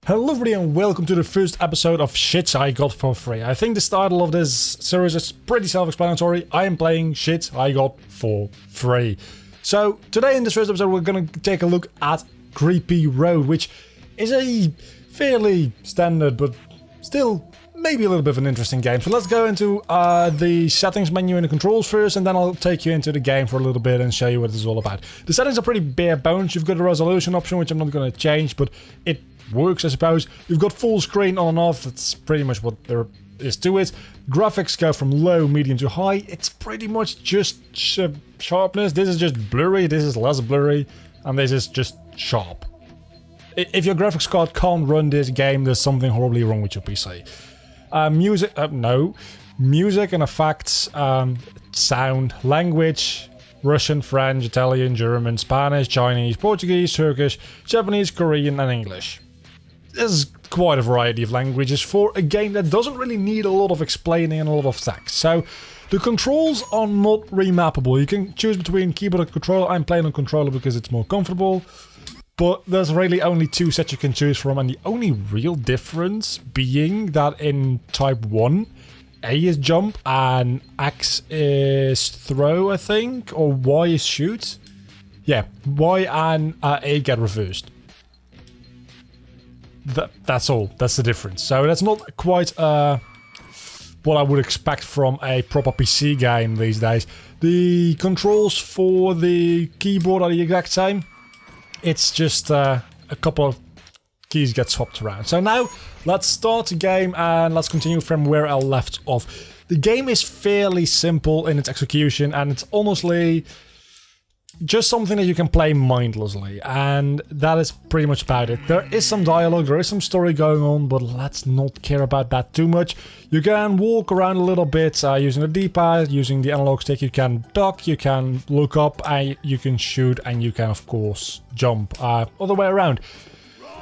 Hello everybody and welcome to the first episode of Shit I Got for Free. I think the title of this series is pretty self-explanatory. I am playing Shit I Got for Free. So today in this first episode we're going to take a look at Creepy Road, which is a fairly standard but still maybe a little bit of an interesting game. So let's go into the settings menu and the controls first, and then I'll take you into the game for a little bit and show you what this is all about. The settings are pretty bare bones. You've got a resolution option, which I'm not going to change, but it works, I suppose. You've got full screen on and off. That's pretty much what there is to it. Graphics go from low, medium to high. It's pretty much just sharpness. This is just blurry, this is less blurry, and this is just sharp. If your graphics card can't run this game, there's something horribly wrong with your PC. Music and effects, sound, language, Russian, French, Italian, German, Spanish, Chinese, Portuguese, Turkish, Japanese, Korean, and English. There's quite a variety of languages for a game that doesn't really need a lot of explaining and a lot of text. So the controls are not remappable. You can choose between keyboard and controller. I'm playing on controller because it's more comfortable. But there's really only two sets you can choose from, and the only real difference being that in Type 1, A is jump and X is throw, I think, or Y is shoot. Yeah, Y and A get reversed. That's all. That's the difference. So that's not quite what I would expect from a proper PC game these days. The controls for the keyboard are the exact same. It's just a couple of keys get swapped around. So now let's start the game and let's continue from where I left off. The game is fairly simple in its execution, and it's honestly just something that you can play mindlessly, and that is pretty much about it. There is some dialogue, there is some story going on, but let's not care about that too much. You can walk around a little bit using the D-pad, using the analog stick. You can duck, you can look up, and you can shoot, and you can of course jump all the way around.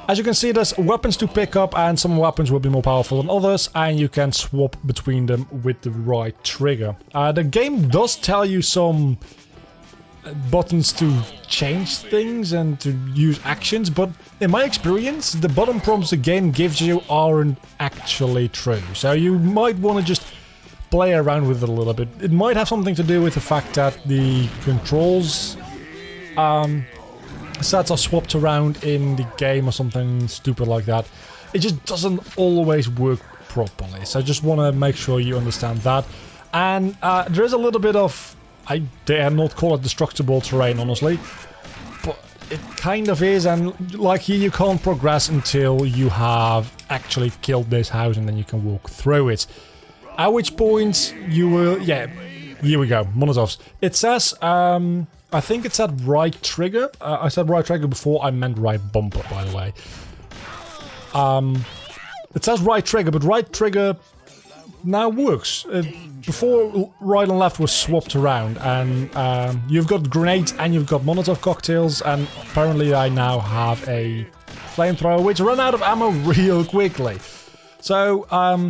As you can see, there's weapons to pick up, and some weapons will be more powerful than others, and you can swap between them with the right trigger. The game does tell you some buttons to change things and to use actions, but in my experience, the button prompts the game gives you aren't actually true. So you might want to just play around with it a little bit. It might have something to do with the fact that the controls sets are swapped around in the game or something stupid like that. It just doesn't always work properly. So I just want to make sure you understand that. And there is a little bit of, I dare not call it destructible terrain, honestly, but it kind of is, and like here you can't progress until you have actually killed this house and then you can walk through it. At which point you will, yeah, here we go, Molotovs. It says, I think it said right trigger. I said right trigger before, I meant right bumper, by the way. It says right trigger, but right trigger now works. Before, right and left was swapped around, and you've got grenades and you've got Molotov cocktails, and apparently I now have a Flamethrower, which run out of ammo real quickly. So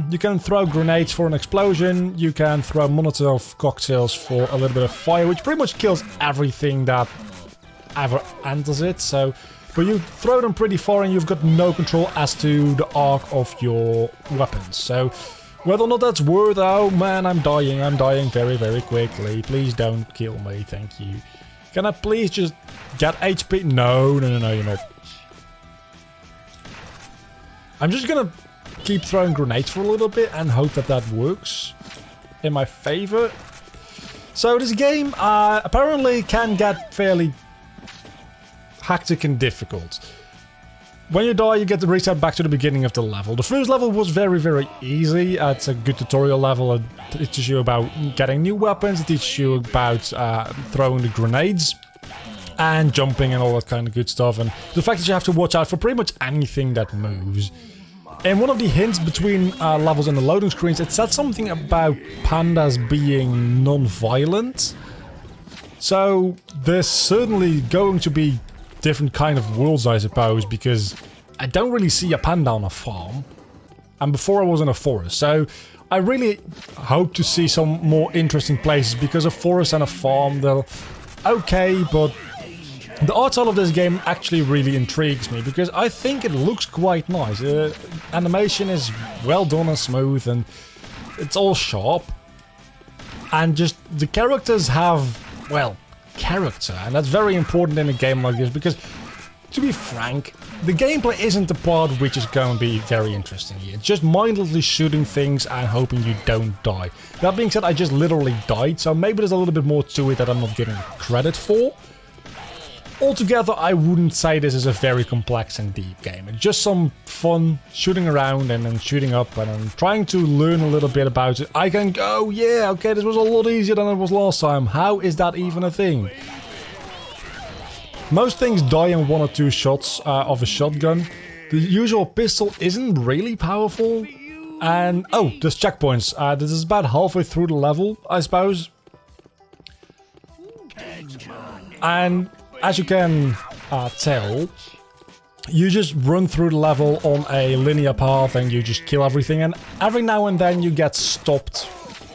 you can throw grenades for an explosion, you can throw Molotov cocktails for a little bit of fire, which pretty much kills everything that ever enters it. So, but you throw them pretty far and you've got no control as to the arc of your weapons. So whether or not that's worth, oh man, I'm dying very, very quickly. Please don't kill me, thank you. Can I please just get HP? No, you're not. I'm just gonna keep throwing grenades for a little bit and hope that that works in my favor. So this game apparently can get fairly hectic and difficult. When you die, you get to reset back to the beginning of the level. The first level was very, very easy. It's a good tutorial level. It teaches you about getting new weapons. It teaches you about throwing the grenades and jumping and all that kind of good stuff. And the fact that you have to watch out for pretty much anything that moves. And one of the hints between levels in the loading screens, it said something about pandas being non-violent. So there's certainly going to be different kind of worlds, I suppose, because I don't really see a panda on a farm, and before I was in a forest. So I really hope to see some more interesting places, because a forest and a farm, they're okay, but The art style of this game actually really intrigues me because I think it looks quite nice. Animation is well done and smooth and it's all sharp. And just the characters have, well, character. And that's very important in a game like this because, to be frank, the gameplay isn't the part which is going to be very interesting here. It's just mindlessly shooting things and hoping you don't die. That being said, I just literally died, so maybe there's a little bit more to it that I'm not giving credit for. Altogether, I wouldn't say this is a very complex and deep game. It's just some fun shooting around and then shooting up and then trying to learn a little bit about it. I can go, yeah, okay, this was a lot easier than it was last time. How is that even a thing? Most things die in 1 or 2 shots of a shotgun. The usual pistol isn't really powerful. And, oh, there's checkpoints. This is about halfway through the level, I suppose. And as you can tell, you just run through the level on a linear path and you just kill everything. And every now and then you get stopped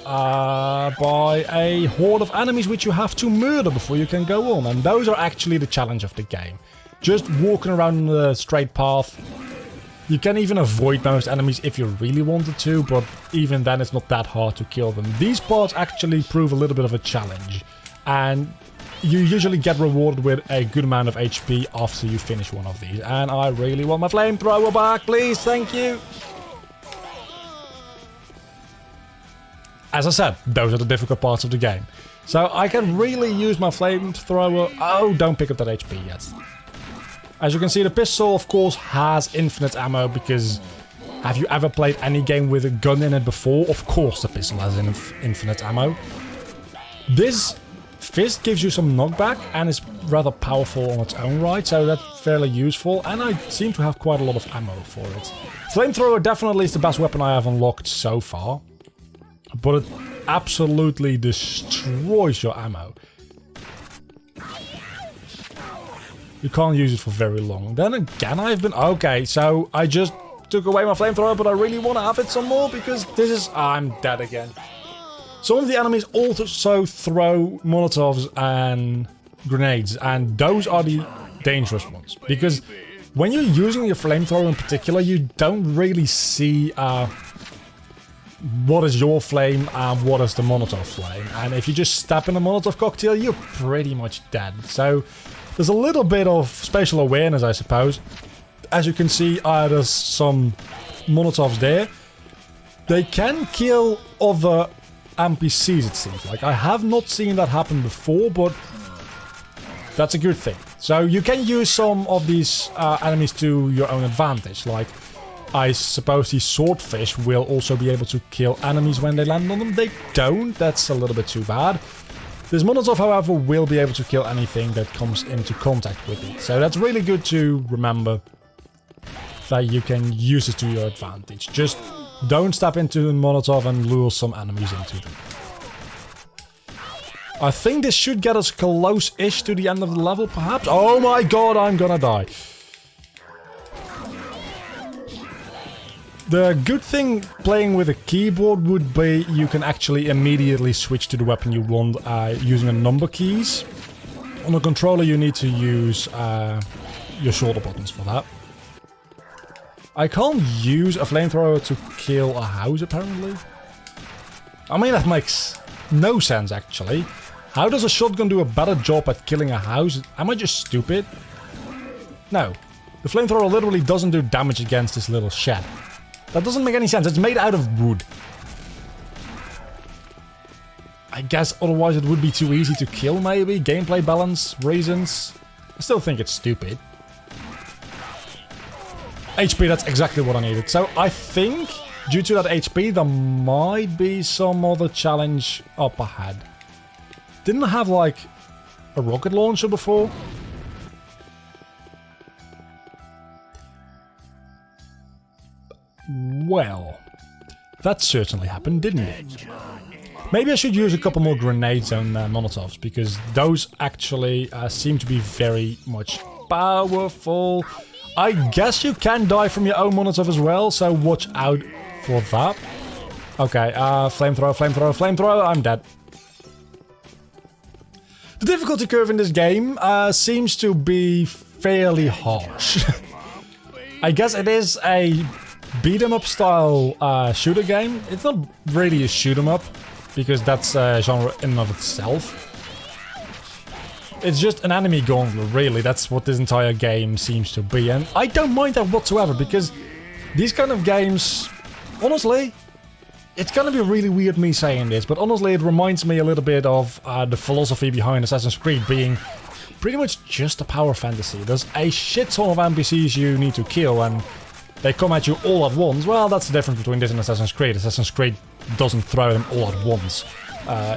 by a horde of enemies which you have to murder before you can go on. And those are actually the challenge of the game. Just walking around the straight path. You can even avoid most enemies if you really wanted to, but even then it's not that hard to kill them. These parts actually prove a little bit of a challenge. And you usually get rewarded with a good amount of HP after you finish one of these. And I really want my flamethrower back, please, thank you. As I said, those are the difficult parts of the game. So I can really use my flamethrower. Oh, don't pick up that HP yet. As you can see, the pistol, of course, has infinite ammo because have you ever played any game with a gun in it before? Of course the pistol has infinite ammo. This fist gives you some knockback and is rather powerful on its own right, so that's fairly useful. And I seem to have quite a lot of ammo for it. Flamethrower definitely is the best weapon I have unlocked so far. But it absolutely destroys your ammo. You can't use it for very long. Then again, I've been... Okay, so I just took away my flamethrower, but I really want to have it some more because this is... I'm dead again. Some of the enemies also throw Molotovs and grenades, and those are the dangerous ones. Because when you're using your flamethrower in particular, you don't really see... what is your flame and what is the Molotov flame. And if you just step in a Molotov cocktail, you're pretty much dead. So there's a little bit of spatial awareness, I suppose. As you can see, there's some Molotovs there. They can kill other NPCs, it seems like. I have not seen that happen before, but that's a good thing. So you can use some of these enemies to your own advantage, like I suppose these swordfish will also be able to kill enemies when they land on them. They don't. That's a little bit too bad. This Molotov, however, will be able to kill anything that comes into contact with it. So that's really good to remember that you can use it to your advantage. Just don't step into a Molotov and lure some enemies into them. I think this should get us close-ish to the end of the level, perhaps. Oh my god, I'm gonna die. The good thing playing with a keyboard would be you can actually immediately switch to the weapon you want using the number keys. On a controller you need to use your shoulder buttons for that. I can't use a flamethrower to kill a house apparently. I mean that makes no sense actually. How does a shotgun do a better job at killing a house? Am I just stupid? No. The flamethrower literally doesn't do damage against this little shed. That doesn't make any sense. It's made out of wood. I guess otherwise it would be too easy to kill, maybe? Gameplay balance reasons. I still think it's stupid. HP, that's exactly what I needed. So I think, due to that HP, there might be some other challenge up ahead. Didn't I have, like, a rocket launcher before? Well, that certainly happened, didn't it? Maybe I should use a couple more grenades and Molotovs, because those actually seem to be very much powerful. I guess you can die from your own Molotov as well, so watch out for that. Okay, flamethrower, flamethrower, flamethrower, I'm dead. The difficulty curve in this game seems to be fairly harsh. I guess it is a beat-em-up style shooter game. It's not really a shoot-em-up, because that's a genre in and of itself. It's just an enemy gauntlet, really. That's what this entire game seems to be. And I don't mind that whatsoever, because these kind of games, honestly, it's gonna be really weird me saying this, but honestly it reminds me a little bit of the philosophy behind Assassin's Creed being pretty much just a power fantasy. There's a shit ton of NPCs you need to kill and they come at you all at once. Well, that's the difference between this and Assassin's Creed. Assassin's Creed doesn't throw them all at once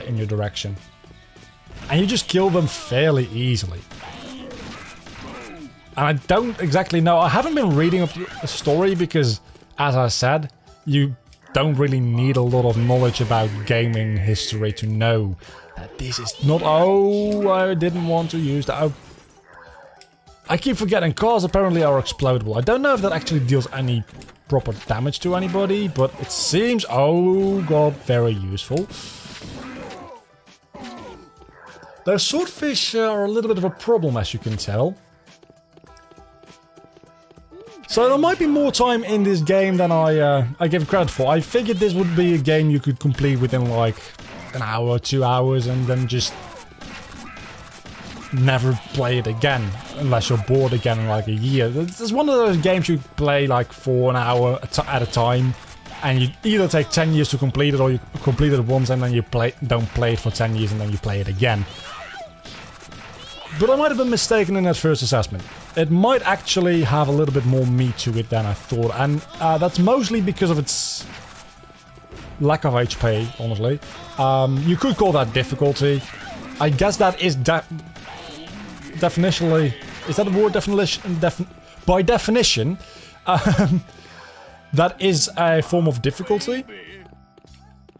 in your direction. And you just kill them fairly easily. And I don't exactly know. I haven't been reading up the story because, as I said, you don't really need a lot of knowledge about gaming history to know that this is not... Oh, I didn't want to use that. I keep forgetting cars apparently are explodable. I don't know if that actually deals any proper damage to anybody, but it seems... Oh god, very useful. Those swordfish are a little bit of a problem, as you can tell. So there might be more time in this game than I give credit for. I figured this would be a game you could complete within like an hour, 2 hours, and then just never play it again, unless you're bored again in like a year. It's one of those games you play like for an hour at a time, and you either take 10 years to complete it, or you complete it once and then you don't play it for 10 years and then you play it again. But I might have been mistaken in that first assessment. It might actually have a little bit more meat to it than I thought, and that's mostly because of its lack of HP, honestly. You could call that difficulty. I guess that is definitionally... Is that a word? Definition? By definition, that is a form of difficulty.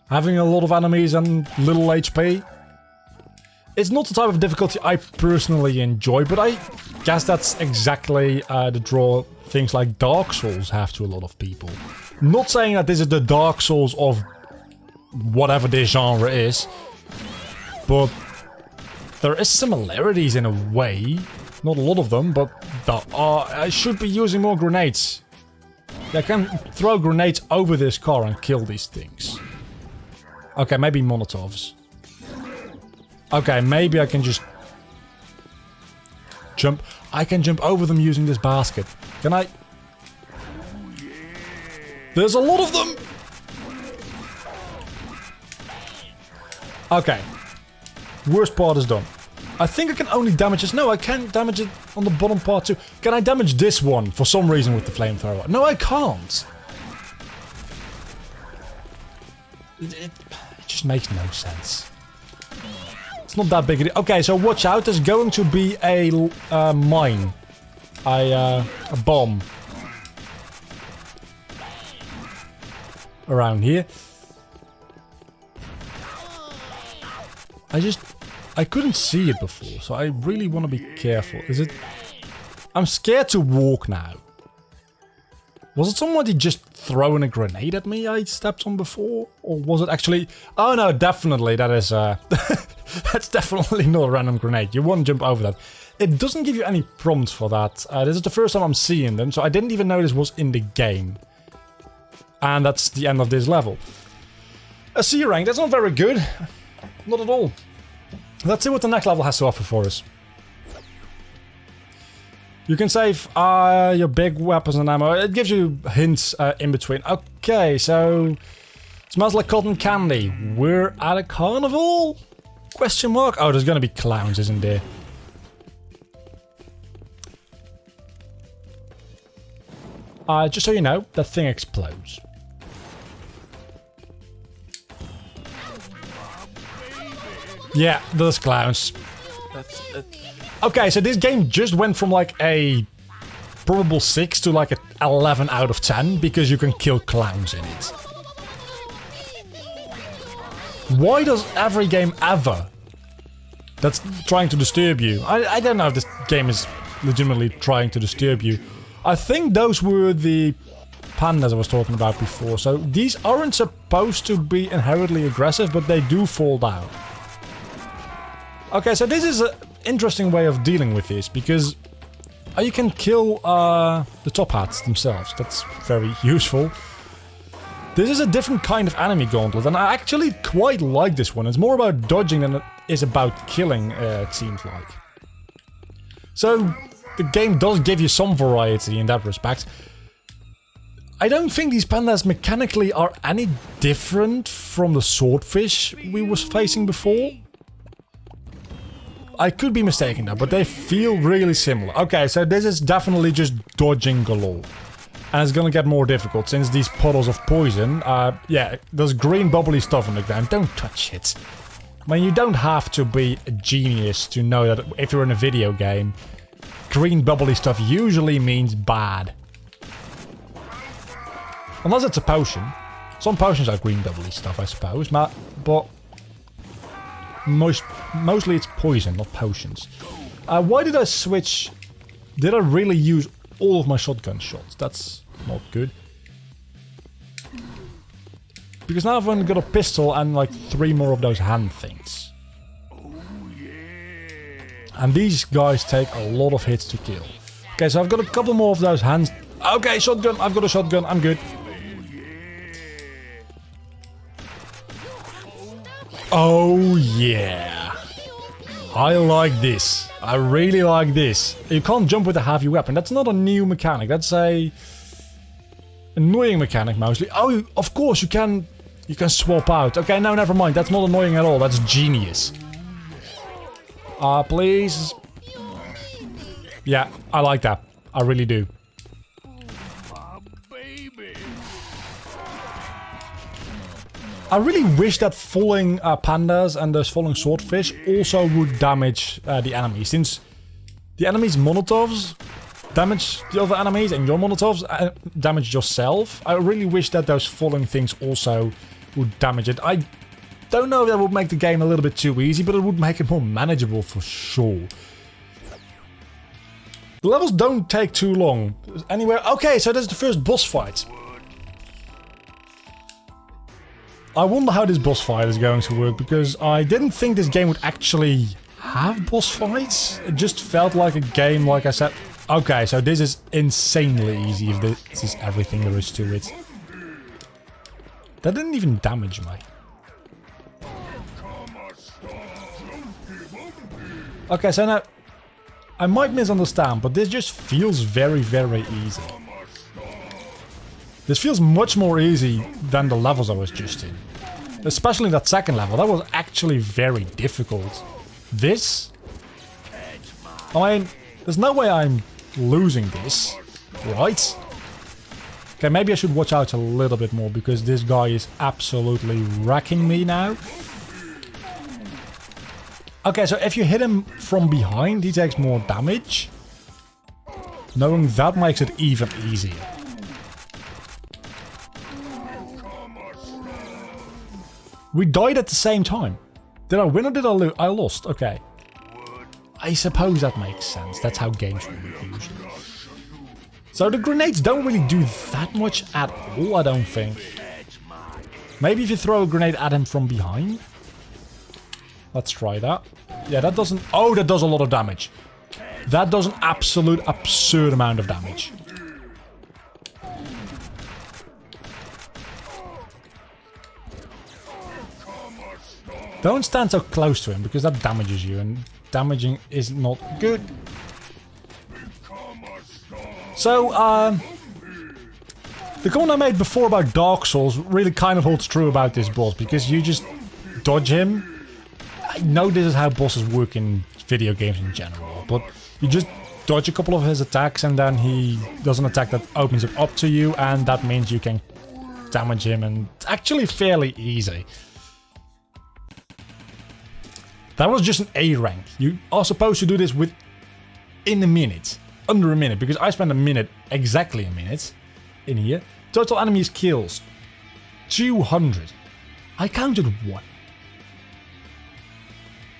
Having a lot of enemies and little HP. It's not the type of difficulty I personally enjoy, but I guess that's exactly the draw things like Dark Souls have to a lot of people. Not saying that this is the Dark Souls of whatever this genre is, but there is similarities in a way. Not a lot of them, but there are. I should be using more grenades. I can throw grenades over this car and kill these things. Okay, maybe Molotovs. Okay, maybe I can just jump. I can jump over them using this basket. Can I? There's a lot of them! Okay. Worst part is done. I think I can only damage this. No, I can't damage it on the bottom part too. Can I damage this one for some reason with the flamethrower? No, I can't. It just makes no sense. It's not that big a deal. Okay, so watch out. There's going to be a mine. A bomb. Around here. I couldn't see it before, so I really want to be careful. Is it... I'm scared to walk now. Was it somebody just throwing a grenade at me I stepped on before? Or was it actually... Oh no, definitely, that is... That's definitely not a random grenade. You won't jump over that. It doesn't give you any prompts for that. This is the first time I'm seeing them, so I didn't even know this was in the game. And that's the end of this level. A C rank, that's not very good. Not at all. Let's see what the next level has to offer for us. You can save your big weapons and ammo. It gives you hints in between. Okay, so... Smells like cotton candy. We're at a carnival? Question mark? Oh, there's gonna be clowns, isn't there? Just so you know, that thing explodes. Yeah, those clowns. Okay, so this game just went from like a probable 6 to like an 11 out of 10 because you can kill clowns in it. Why does every game ever that's trying to disturb you... I don't know if this game is legitimately trying to disturb you. I think those were the pandas I was talking about before. So these aren't supposed to be inherently aggressive, but they do fall down. Okay, so this is an interesting way of dealing with this, because you can kill the top hats themselves. That's very useful. This is a different kind of enemy gauntlet, and I actually quite like this one. It's more about dodging than it is about killing, it seems like. So, the game does give you some variety in that respect. I don't think these pandas mechanically are any different from the swordfish we was facing before. I could be mistaken though, but they feel really similar. Okay, so this is definitely just dodging galore. And it's gonna get more difficult since these puddles of poison, yeah, there's green bubbly stuff on the ground. Don't touch it. I mean, you don't have to be a genius to know that if you're in a video game, green bubbly stuff usually means bad. Unless it's a potion. Some potions have green bubbly stuff, I suppose, but mostly it's poison, not potions. Why did I switch? Did I really use all of my shotgun shots? That's not good. Because now I've only got a pistol and like 3 more of those hand things. And these guys take a lot of hits to kill. Okay, so I've got a couple more of those hands. Okay, shotgun. I've got a shotgun. I'm good. Oh yeah. I like this. I really like this. You can't jump with a heavy weapon. That's not a new mechanic. That's a annoying mechanic mostly. Oh, of course you can swap out. Okay, no, never mind. That's not annoying at all. That's genius. Please. Yeah, I like that. I really do. I really wish that falling pandas and those falling swordfish also would damage the enemies, since the enemies' Molotovs damage the other enemies and your Molotovs damage yourself. I really wish that those falling things also would damage it. I don't know if that would make the game a little bit too easy, but it would make it more manageable for sure. The levels don't take too long. Anyway, okay, so that's the first boss fight. I wonder how this boss fight is going to work, because I didn't think this game would actually have boss fights. It just felt like a game, like I said. Okay, so this is insanely easy if this is everything there is to it. That didn't even damage me. Okay, so now, I might misunderstand, but this just feels very, very easy. This feels much more easy than the levels I was just in. Especially that second level, that was actually very difficult. This? I mean, there's no way I'm losing this, right? Okay, maybe I should watch out a little bit more, because this guy is absolutely wrecking me now. Okay, so if you hit him from behind, he takes more damage. Knowing that makes it even easier. We died at the same time. Did I win or did I lose? I lost, okay. I suppose that makes sense. That's how games work usually. So the grenades don't really do that much at all, I don't think. Maybe if you throw a grenade at him from behind. Let's try that. Yeah, that doesn't... Oh, that does a lot of damage. That does an absolute absurd amount of damage. Don't stand so close to him, because that damages you, and damaging is not good. So, the comment I made before about Dark Souls really kind of holds true about this boss, because you just dodge him. I know this is how bosses work in video games in general, but you just dodge a couple of his attacks, and then he does an attack that opens it up to you, and that means you can damage him, and it's actually fairly easy. That was just an A rank. You are supposed to do this within a minute. Under a minute, because I spent a minute, exactly a minute, in here. Total enemies kills. 200. I counted 1.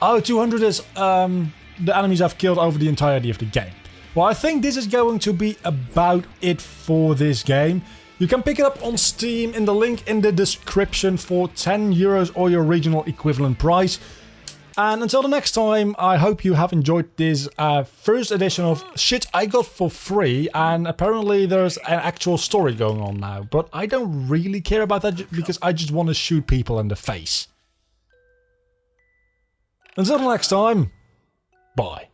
Oh, 200 is the enemies I've killed over the entirety of the game. Well, I think this is going to be about it for this game. You can pick it up on Steam in the link in the description for €10 or your regional equivalent price. And until the next time, I hope you have enjoyed this first edition of shit I got for free. And apparently there's an actual story going on now. But I don't really care about that because I just want to shoot people in the face. Until the next time, bye.